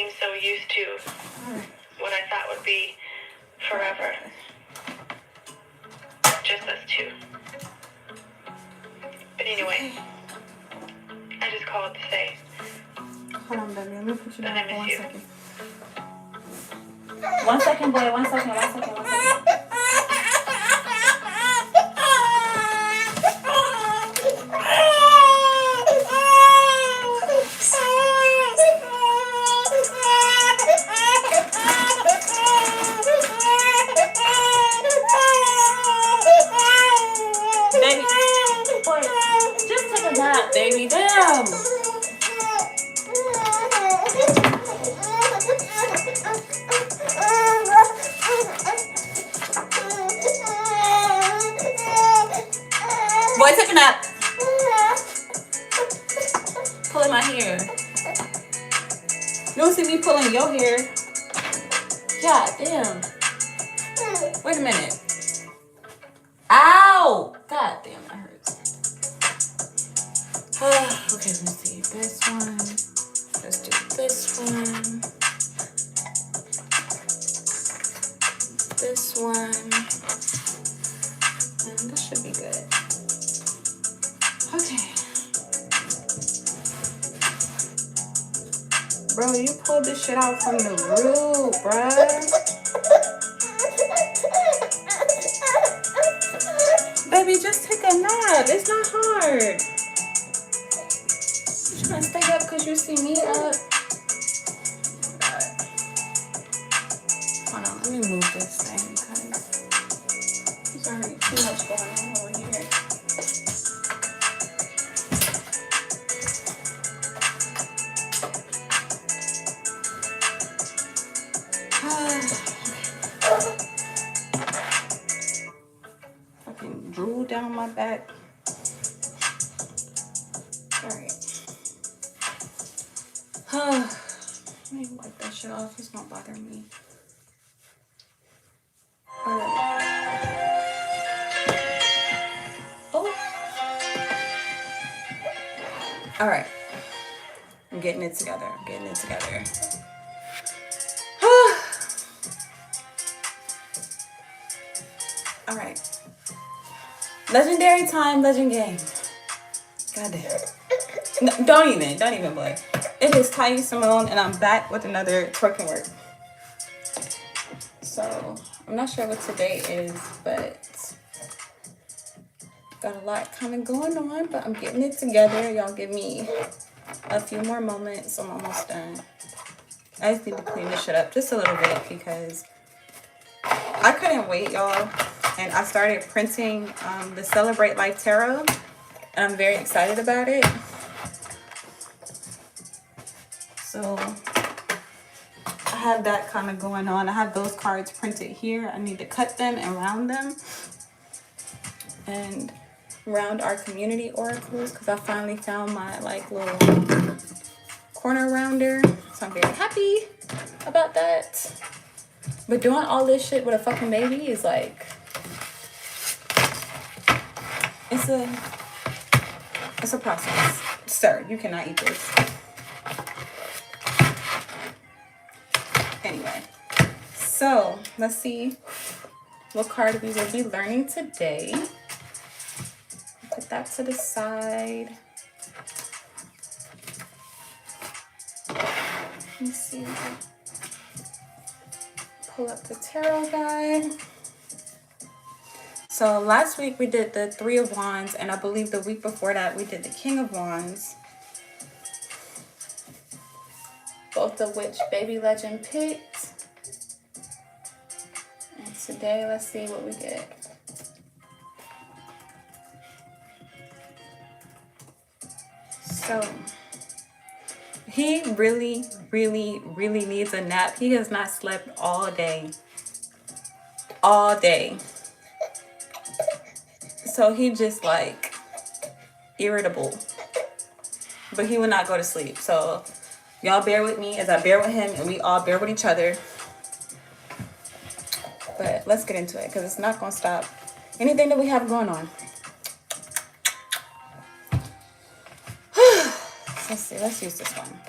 being so used to what I thought would be forever. Just us two. But anyway, I just called to say. Hold on, baby. Let me put you down for 1 second. 1 second, boy. 1 second. 1 second. 1 second. Baby, boy, just take a nap, baby. Damn. Boy, take a nap. Pulling my hair. You don't see me pulling your hair. God damn. Wait a minute. Ow! God damn, that hurts. Okay, let me see. This one. Let's do this one. This one. And this should be good. Okay. Bro, you pulled this shit out from the root, bruh. Baby, just take a nap. It's not hard. You trying to stay up because you see me up? Hold on, let me move this thing because there's already too much going on over here. Fucking drool down my back. Alright. Let me wipe that shit off. It's not bothering me. Alright. Oh. Alright. I'm getting it together. I'm getting it together. Alright. Legendary time, legend game. Goddamn. No, don't even, boy. It is Ty Simone, and I'm back with another Twerk Work. So, I'm not sure what today is, but got a lot kind of going on, but I'm getting it together. Y'all give me a few more moments. I'm almost done. I just need to clean this shit up just a little bit because I couldn't wait, y'all. And I started printing the Celebrate Life Tarot, and I'm very excited about it. So I have that kind of going on. I have those cards printed here. I need to cut them and round them and round our community oracles because I finally found my like little corner rounder. So I'm very happy about that. But doing all this shit with a fucking baby is like, it's a process. Sir, you cannot eat this. Anyway, so let's see what card we will be learning today. Put that to the side. Let me see. Pull up the tarot guide. So last week we did the Three of Wands, and I believe the week before that we did the King of Wands. Both of which Baby Legend picked. And today, let's see what we get. So, he really, really, really needs a nap. He has not slept all day. All day. So he just like irritable. But he will not go to sleep. So y'all bear with me as I bear with him, and we all bear with each other. But let's get into it because it's not going to stop anything that we have going on. Let's see. Let's use this one.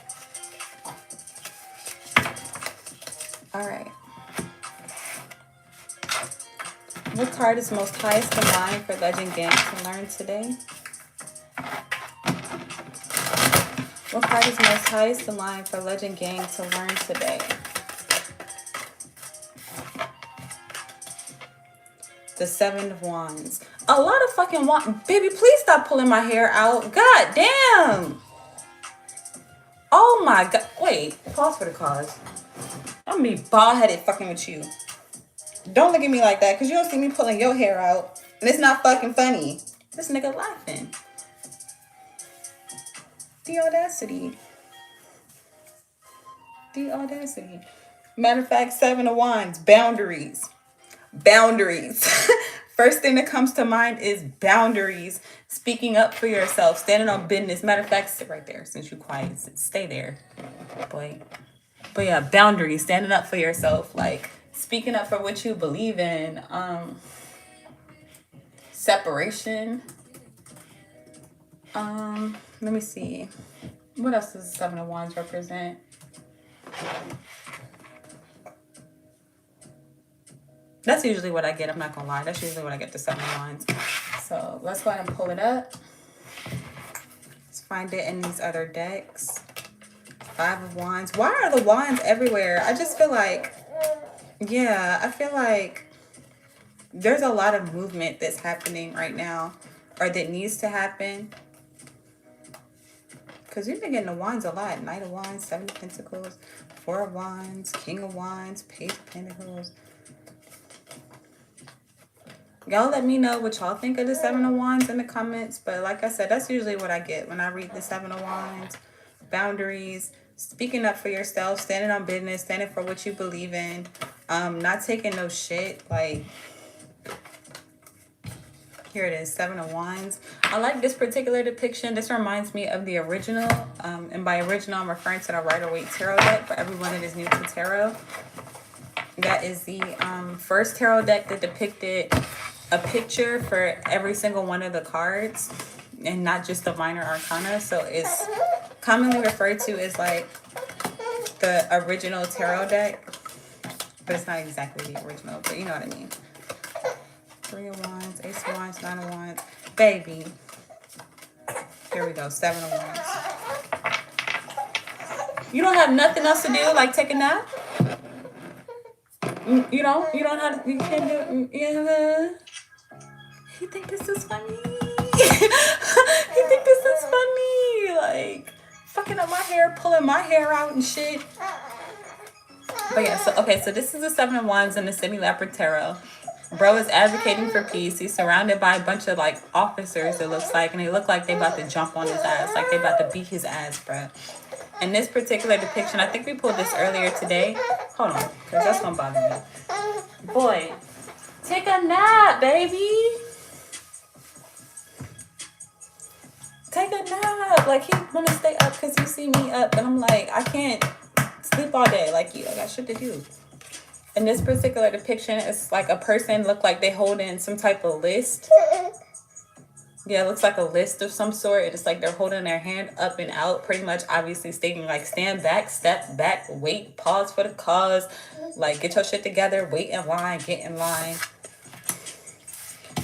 All right. What card is most highest in line for Legend Gang to learn today? What card is most highest in line for Legend Gang to learn today? The Seven of Wands. A lot of fucking wands. Baby, please stop pulling my hair out. God damn. Oh my god. Wait. Pause for the cause. I'm gonna be bald-headed fucking with you. Don't look at me like that, because you don't see me pulling your hair out. And it's not fucking funny. This nigga laughing. The audacity. The audacity. Matter of fact, Seven of Wands. Boundaries. Boundaries. First thing that comes to mind is boundaries. Speaking up for yourself. Standing on business. Matter of fact, sit right there since you're quiet. Stay there. Boy. But yeah, boundaries. Standing up for yourself. Like, speaking up for what you believe in. Separation. Let me see. What else does the Seven of Wands represent? That's usually what I get. I'm not gonna lie. That's usually what I get, the Seven of Wands. So let's go ahead and pull it up. Let's find it in these other decks. Five of Wands. Why are the wands everywhere? I just feel like, yeah, I feel like there's a lot of movement that's happening right now, or that needs to happen. Because we've been getting the wands a lot. Knight of Wands, Seven of Pentacles, Four of Wands, King of Wands, Page of Pentacles. Y'all let me know what y'all think of the Seven of Wands in the comments. But like I said, that's usually what I get when I read the Seven of Wands. Boundaries, speaking up for yourself, standing on business, standing for what you believe in, not taking no shit. Like, here it is, Seven of Wands. I like this particular depiction. This reminds me of the original. And by original, I'm referring to the Rider-Waite Tarot deck for everyone that is new to tarot. That is the first tarot deck that depicted a picture for every single one of the cards and not just the minor arcana. So it's commonly referred to as like the original tarot deck, but it's not exactly the original, but you know what I mean. Three of Wands, Ace of Wands, Nine of Wands. Baby. Here we go, Seven of Wands. You don't have nothing else to do, like take a nap? You don't have, you can't do, yeah. He think this is funny. He think this is funny. Like, fucking up my hair, pulling my hair out and shit. But yeah, so, okay, so this is the Seven of Wands in the Semi-Leopard Tarot. Bro is advocating for peace. He's surrounded by a bunch of, like, officers, it looks like. And they look like they about to jump on his ass. Like, they about to beat his ass, bro. In this particular depiction, I think we pulled this earlier today. Hold on, because that's going to bother me. Boy, take a nap, baby. Take a nap. Like, he want to stay up because he see me up. And I'm like, I can't sleep all day like you. I got shit to do. In this particular depiction, it's like a person look like they holding some type of list. Yeah, it looks like a list of some sort. It's like they're holding their hand up and out, pretty much obviously stating like stand back, step back, wait, pause for the cause. Like, get your shit together, wait in line, get in line.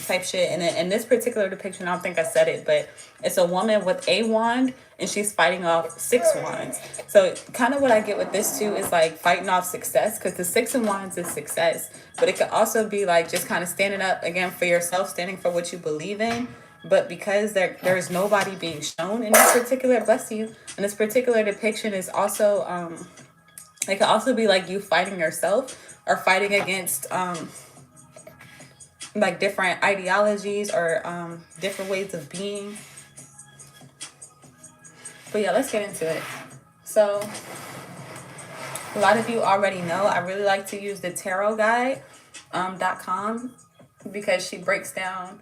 Type shit. And then in this particular depiction, I don't think I said it, but it's a woman with a wand and she's fighting off 6 wands. So kind of what I get with this too is like fighting off success, because the 6 of wands is success, but it could also be like just kind of standing up again for yourself, standing for what you believe in. But because there's nobody being shown in this particular, bless you, in this particular depiction is also, it could also be like you fighting yourself or fighting against, like different ideologies or different ways of being. But yeah, let's get into it. So a lot of you already know I really like to use the tarot guide.com because she breaks down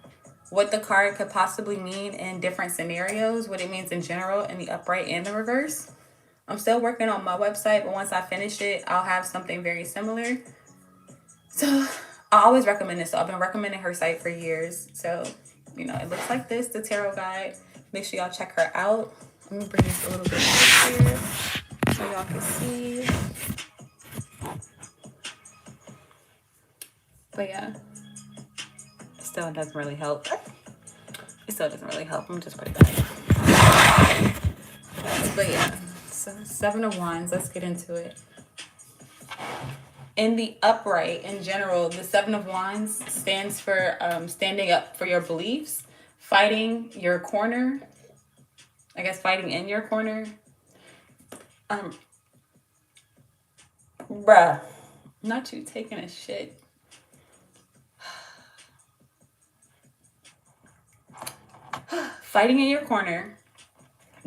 what the card could possibly mean in different scenarios, what it means in general in the upright and the reverse. I'm still working on my website, but once I finish it, I'll have something very similar. So I always recommend this. So I've been recommending her site for years. So, you know, it looks like this, the tarot guide. Make sure y'all check her out. Let me bring this a little bit here so y'all can see. But yeah, it still doesn't really help. It still doesn't really help. I'm just put it back. But yeah, so 7 of Wands. Let's get into it. In the upright, in general, the 7 of Wands stands for standing up for your beliefs, fighting your corner. I guess fighting in your corner. Bruh, not you taking a shit. Fighting in your corner,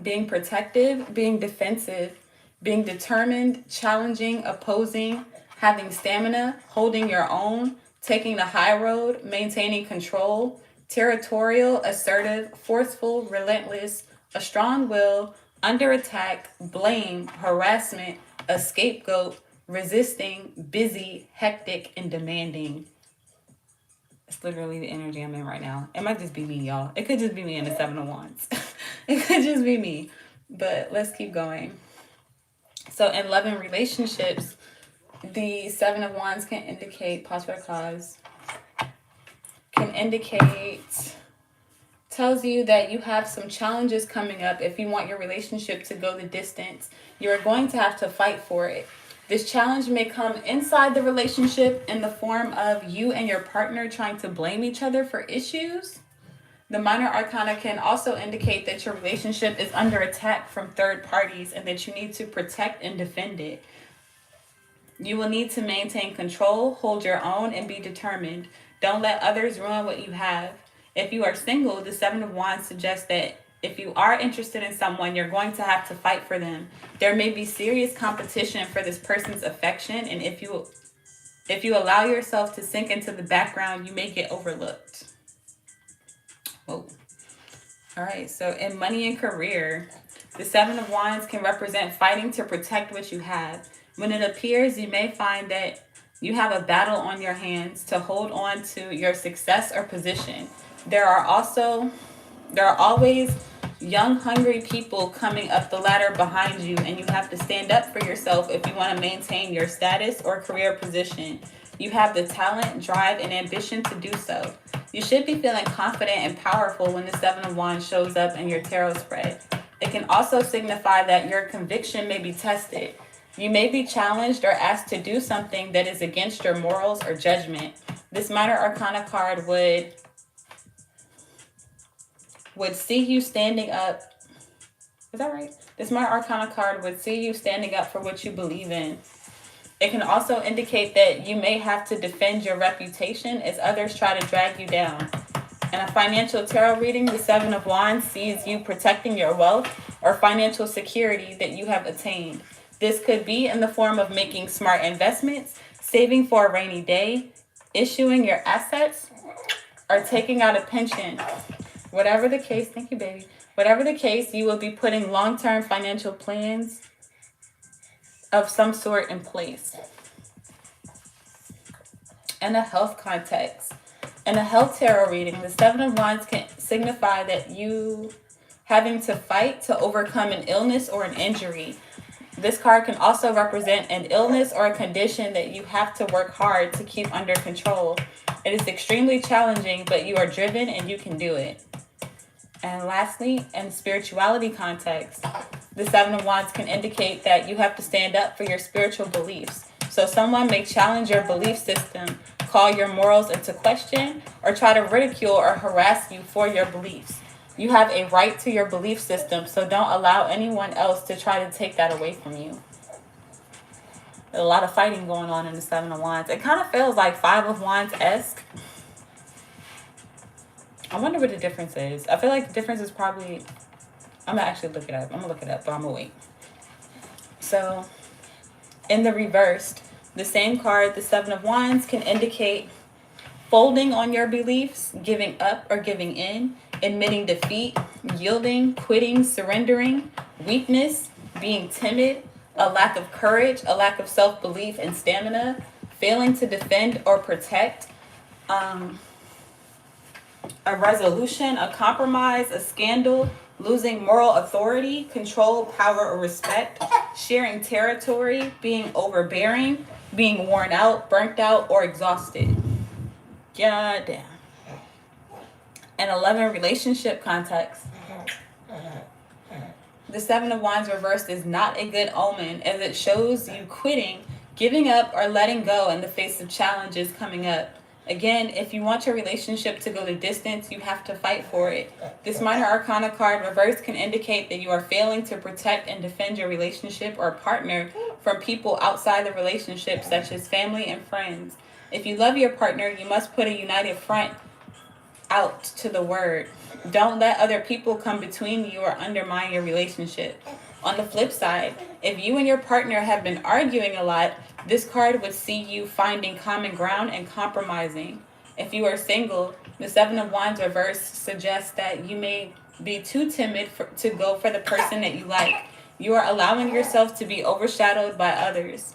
being protective, being defensive, being determined, challenging, opposing, having stamina, holding your own, taking the high road, maintaining control, territorial, assertive, forceful, relentless, a strong will, under attack, blame, harassment, a scapegoat, resisting, busy, hectic, and demanding. It's literally the energy I'm in right now. It might just be me, y'all. It could just be me in the 7 of Wands. It could just be me. But let's keep going. So in love and relationships, the 7 of Wands can indicate, pause for a cause, can indicate, tells you that you have some challenges coming up. If you want your relationship to go the distance, you're going to have to fight for it. This challenge may come inside the relationship in the form of you and your partner trying to blame each other for issues. The minor arcana can also indicate that your relationship is under attack from third parties and that you need to protect and defend it. You will need to maintain control, hold your own, and be determined. Don't let others ruin what you have. If you are single, the 7 of Wands suggests that if you are interested in someone, you're going to have to fight for them. There may be serious competition for this person's affection, and if you allow yourself to sink into the background, you may get overlooked. Whoa. All right, so in money and career, the 7 of Wands can represent fighting to protect what you have. When it appears, you may find that you have a battle on your hands to hold on to your success or position. There are always young, hungry people coming up the ladder behind you, and you have to stand up for yourself if you want to maintain your status or career position. You have the talent, drive, and ambition to do so. You should be feeling confident and powerful when the 7 of Wands shows up in your tarot spread. It can also signify that your conviction may be tested. You may be challenged or asked to do something that is against your morals or judgment. This minor arcana card would see you standing up. Is that right? This minor arcana card would see you standing up for what you believe in. It can also indicate that you may have to defend your reputation as others try to drag you down. In a financial tarot reading, the 7 of Wands sees you protecting your wealth or financial security that you have attained. This could be in the form of making smart investments, saving for a rainy day, issuing your assets, or taking out a pension. Whatever the case, thank you, baby. Whatever the case, you will be putting long-term financial plans of some sort in place. In a health context, in a health tarot reading, the 7 of Wands can signify that you having to fight to overcome an illness or an injury. This card can also represent an illness or a condition that you have to work hard to keep under control. It is extremely challenging, but you are driven and you can do it. And lastly, in spirituality context, the 7 of Wands can indicate that you have to stand up for your spiritual beliefs. So someone may challenge your belief system, call your morals into question, or try to ridicule or harass you for your beliefs. You have a right to your belief system, so don't allow anyone else to try to take that away from you. There's a lot of fighting going on in the 7 of Wands. It kind of feels like 5 of Wands-esque. I wonder what the difference is. I feel like the difference is probably... I'm going to actually look it up. I'm going to look it up, but I'm going to wait. So, in the reversed, the same card, the 7 of Wands, can indicate folding on your beliefs, giving up or giving in, admitting defeat, yielding, quitting, surrendering, weakness, being timid, a lack of courage, a lack of self-belief and stamina, failing to defend or protect, a resolution, a compromise, a scandal, losing moral authority, control, power, or respect, sharing territory, being overbearing, being worn out, burnt out, or exhausted. God damn. And 11, relationship context. The Seven of Wands reversed is not a good omen, as it shows you quitting, giving up, or letting go in the face of challenges coming up. Again, if you want your relationship to go the distance, you have to fight for it. This minor arcana card reverse can indicate that you are failing to protect and defend your relationship or partner from people outside the relationship, such as family and friends. If you love your partner, you must put a united front out to the word. Don't let other people come between you or undermine your relationship. On the flip side, if you and your partner have been arguing a lot, this card would see you finding common ground and compromising. If you are single, the Seven of Wands reverse suggests that you may be too timid to go for the person that you like. You are allowing yourself to be overshadowed by others.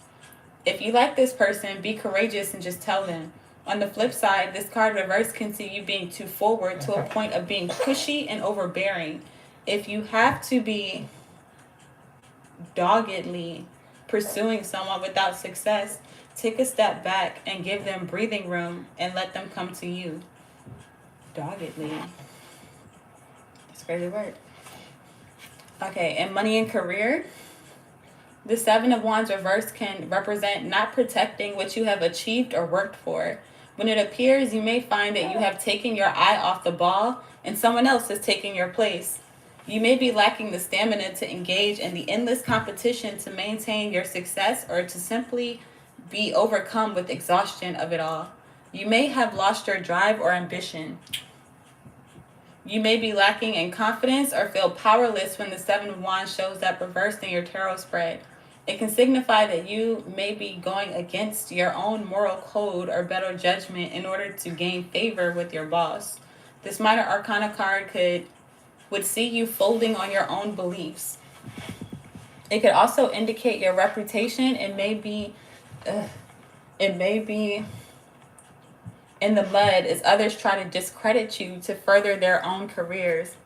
If you like this person, be courageous and just tell them. On the flip side, this card reverse can see you being too forward to a point of being pushy and overbearing. If you have to be doggedly pursuing someone without success, take a step back and give them breathing room and let them come to you. Doggedly. That's a crazy word. Okay, and money and career. The Seven of Wands reverse can represent not protecting what you have achieved or worked for. When it appears, you may find that you have taken your eye off the ball and someone else is taking your place. You may be lacking the stamina to engage in the endless competition to maintain your success, or to simply be overcome with exhaustion of it all. You may have lost your drive or ambition. You may be lacking in confidence or feel powerless when the Seven of Wands shows up reversed in your tarot spread. It can signify that you may be going against your own moral code or better judgment in order to gain favor with your boss. This minor arcana card would see you folding on your own beliefs. It could also indicate your reputation. It may be in the mud as others try to discredit you to further their own careers.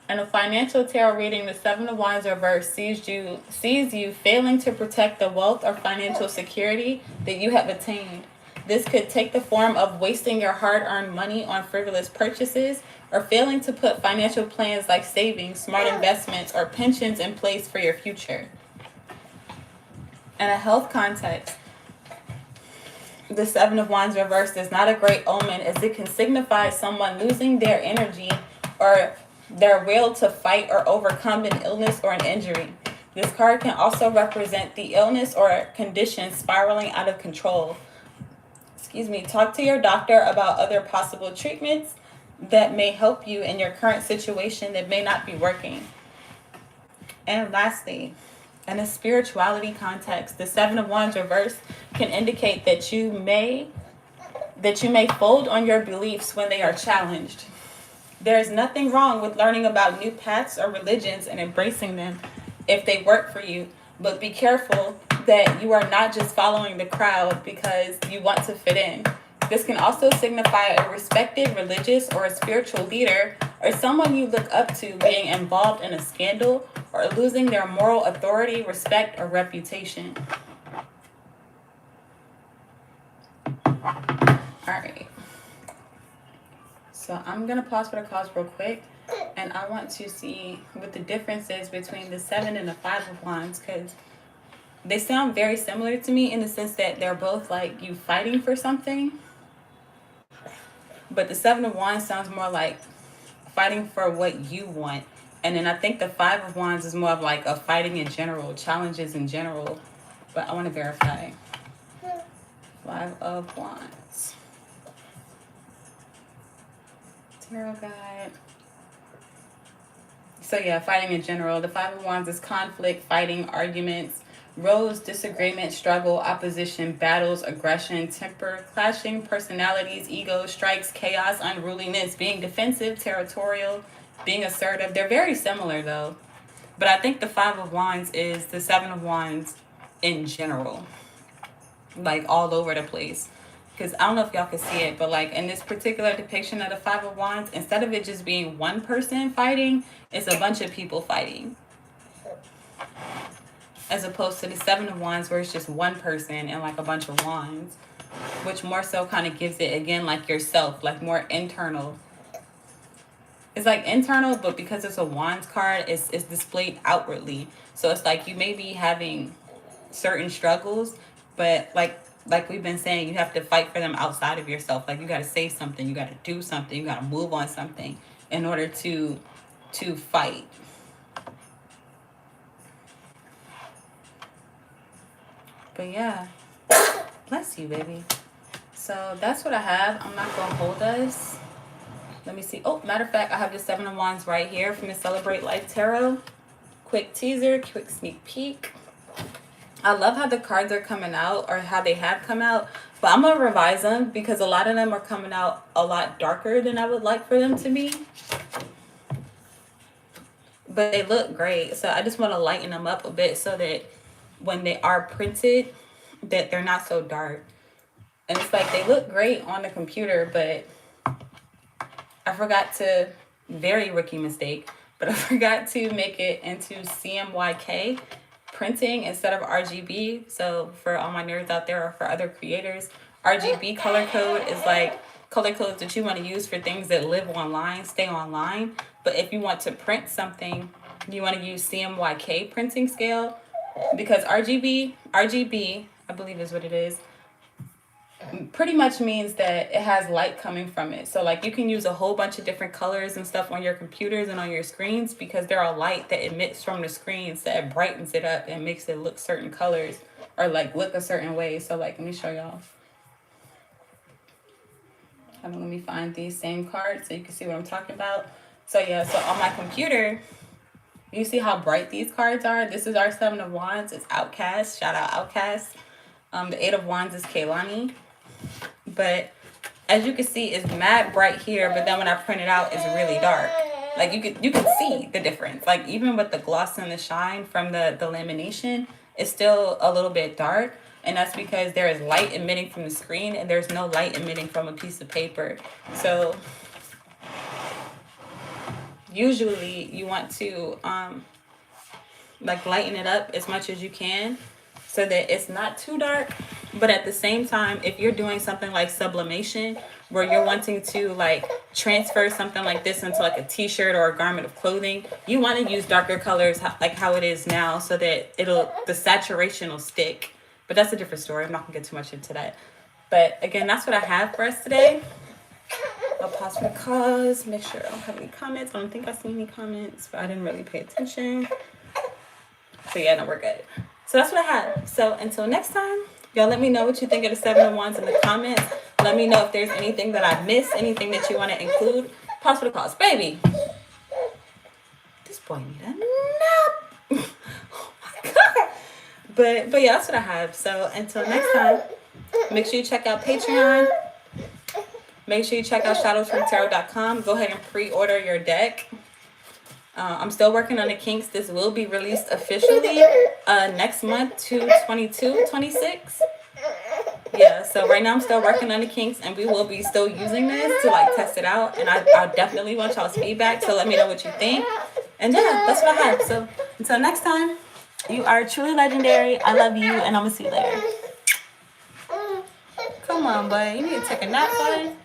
In a financial tarot reading, the Seven of Wands reverse sees you failing to protect the wealth or financial security that you have attained. This could take the form of wasting your hard-earned money on frivolous purchases, or failing to put financial plans like savings, smart investments, or pensions in place for your future. In a health context, the Seven of Wands reversed is not a great omen, as it can signify someone losing their energy or their will to fight or overcome an illness or an injury. This card can also represent the illness or condition spiraling out of control. Talk to your doctor about other possible treatments that may help you in your current situation that may not be working. And lastly, in a spirituality context, the Seven of Wands reverse can indicate that you may fold on your beliefs when they are challenged. There is nothing wrong with learning about new paths or religions and embracing them if they work for you, but be careful that you are not just following the crowd because you want to fit in. This can also signify a respected religious or a spiritual leader or someone you look up to being involved in a scandal or losing their moral authority, respect, or reputation. Alright. So I'm going to pause for the cards real quick, and I want to see what the difference is between the Seven and the Five of Wands, because they sound very similar to me in the sense that they're both like you fighting for something. But the Seven of Wands sounds more like fighting for what you want. And then I think the Five of Wands is more of like a fighting in general, challenges in general. But I want to verify. Five of Wands. Tarot guide. So yeah, fighting in general. The Five of Wands is conflict, fighting, arguments, rows, disagreement, struggle, opposition, battles, aggression, temper, clashing personalities, ego, strikes, chaos, unruliness, being defensive, territorial, being assertive. They're very similar though. But I think the Five of Wands is the Seven of Wands in general. Like all over the place. Because I don't know if y'all can see it, but like in this particular depiction of the Five of Wands, instead of it just being one person fighting, it's a bunch of people fighting. As opposed to the Seven of Wands where it's just one person and like a bunch of wands. which more so kind of gives it, again, like yourself, like more internal. It's like internal, but because it's a wands card, it's displayed outwardly. So it's like you may be having certain struggles, but like we've been saying, you have to fight for them outside of yourself. Like you got to say something, you got to do something, you got to move on something in order to fight. But yeah, bless you, baby. So that's what I have. I'm not gonna hold us. Let me see. Oh, matter of fact, I have the 7 of Wands right here from the Celebrate Life Tarot. Quick teaser, quick sneak peek. I love how the cards are coming out, or how they have come out, but I'm gonna revise them because a lot of them are coming out a lot darker than I would like for them to be. But they look great, so I just want to lighten them up a bit so that when they are printed, that they're not so dark. And it's like they look great on the computer, but I forgot to, very rookie mistake, but I forgot to make it into CMYK printing instead of RGB. So for all my nerds out there, or for other creators, RGB color code is like color codes that you want to use for things that live online, stay online. But if you want to print something, you want to use CMYK printing scale, because RGB, I believe is what it is, pretty much means that it has light coming from it. So like you can use a whole bunch of different colors and stuff on your computers and on your screens, because there are light that emits from the screens that brightens it up and makes it look certain colors, or like look a certain way. So like, let me show y'all. Let me find these same cards so you can see what I'm talking about. So yeah, so on my computer, you see how bright these cards are? This is our 7 of Wands. It's Outcast. Shout out Outcast. The 8 of Wands is Kaylani. But as you can see, it's mad bright here, but then when I print it out, it's really dark. Like you can see the difference. Like even with the gloss and the shine from the lamination, it's still a little bit dark. And that's because there is light emitting from the screen and there's no light emitting from a piece of paper. So usually you want to like lighten it up as much as you can so that it's not too dark. But at the same time, if you're doing something like sublimation, where you're wanting to like transfer something like this into like a t-shirt or a garment of clothing, you want to use darker colors like how it is now, so that the saturation will stick. But that's a different story. I'm not gonna get too much into that. But again, that's what I have for us today. I'll pause for the cause, make sure I don't have any comments. I don't think I see any comments, but I didn't really pay attention. So yeah, no, we're good. So that's what I have. So until next time, y'all let me know what you think of the 7 of Wands in the comments. Let me know if there's anything that I missed, anything that you want to include. Pause for the cause. Baby, this boy need a nap. Oh my God. But yeah, that's what I have. So until next time, make sure you check out Patreon. Make sure you check out shadowsfromtarot.com. Go ahead and pre-order your deck. I'm still working on the kinks. This will be released officially next month, 2/22/26. Yeah, so right now I'm still working on the kinks, and we will be still using this to like test it out. And I definitely want y'all's feedback, so let me know what you think. And yeah, that's what I have. So until next time, you are truly legendary. I love you, and I'm gonna see you later. Come on, bud. You need to take a nap, bud.